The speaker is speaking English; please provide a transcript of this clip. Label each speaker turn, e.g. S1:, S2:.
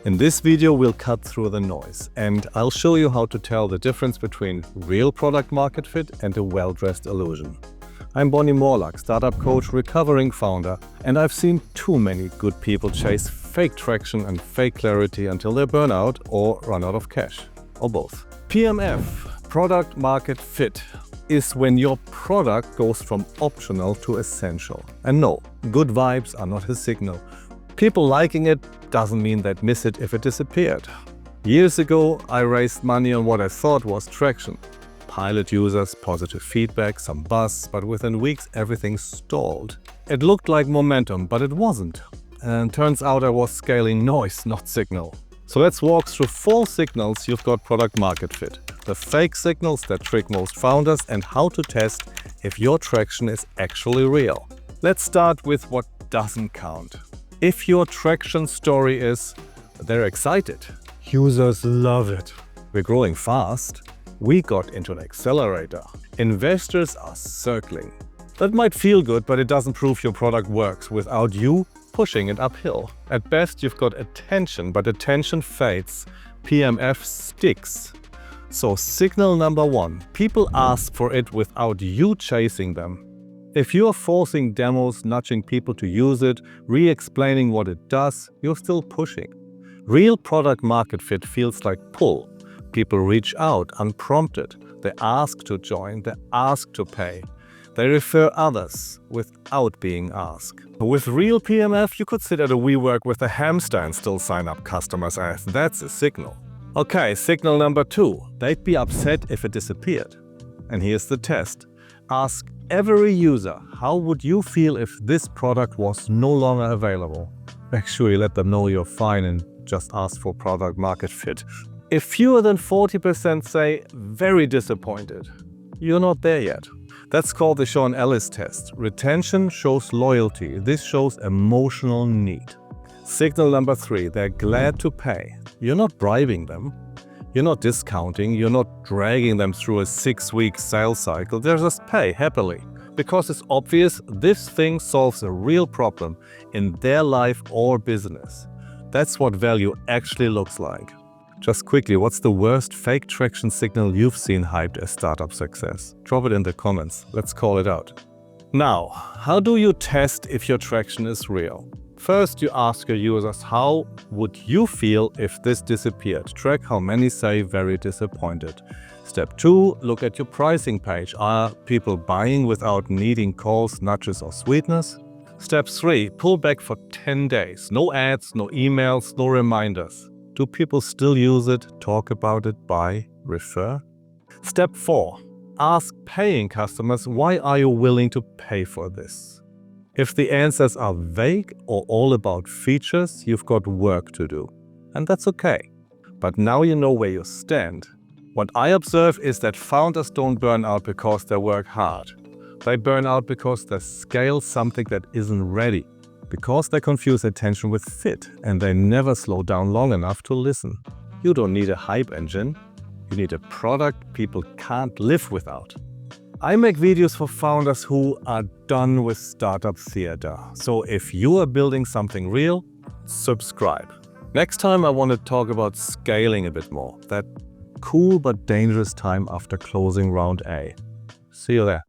S1: In this video, we'll cut through the noise and I'll show you how to tell the difference between real product market fit and a well-dressed illusion. I'm Bonnie Morlock, startup coach, recovering founder, and I've seen too many good people chase fake traction and fake clarity until they burn out or run out of cash, or both. PMF, product market fit, is when your product goes from optional to essential. And no, good vibes are not a signal. People liking it doesn't mean they'd miss it if it disappeared. Years ago, I raised money on what I thought was traction. Pilot users, positive feedback, some buzz, but within weeks everything stalled. It looked like momentum, but it wasn't. And turns out I was scaling noise, not signal. So let's walk through 4 signals you've got product market fit. The fake signals that trick most founders and how to test if your traction is actually real. Let's start with what doesn't count. If your traction story is, they're excited, users love it, we're growing fast, we got into an accelerator, investors are circling. That might feel good, but it doesn't prove your product works without you pushing it uphill. At best, you've got attention, but attention fades. PMF sticks. So signal number 1, people ask for it without you chasing them. If you're forcing demos, nudging people to use it, re-explaining what it does, you're still pushing. Real product market fit feels like pull. People reach out unprompted. They ask to join, they ask to pay. They refer others without being asked. With real PMF, you could sit at a WeWork with a hamster and still sign up customers as that's a signal. Okay, signal number 2. They'd be upset if it disappeared. And here's the test. Ask every user, how would you feel if this product was no longer available? Make sure you let them know you're fine and just ask for product market fit. If fewer than 40% say very disappointed, you're not there yet. That's called the Sean Ellis test. Retention shows loyalty. This shows emotional need. Signal number 3, they're glad to pay. You're not bribing them. You're not discounting. You're not dragging them through a 6-week sales cycle. They just pay happily. Because it's obvious this thing solves a real problem in their life or business. That's what value actually looks like. Just quickly, what's the worst fake traction signal you've seen hyped as startup success? Drop it in the comments. Let's call it out. Now, how do you test if your traction is real? First, you ask your users, how would you feel if this disappeared? Track how many say very disappointed. Step 2, look at your pricing page. Are people buying without needing calls, nudges, or sweetness? Step 3, pull back for 10 days. No ads, no emails, no reminders. Do people still use it, talk about it, buy, refer? Step 4, ask paying customers, why are you willing to pay for this? If the answers are vague or all about features, you've got work to do. And that's okay. But now you know where you stand. What I observe is that founders don't burn out because they work hard. They burn out because they scale something that isn't ready. Because they confuse attention with fit and they never slow down long enough to listen. You don't need a hype engine. You need a product people can't live without. I make videos for founders who are done with startup theater. So if you are building something real, subscribe. Next time I want to talk about scaling a bit more. That cool but dangerous time after closing round A. See you there.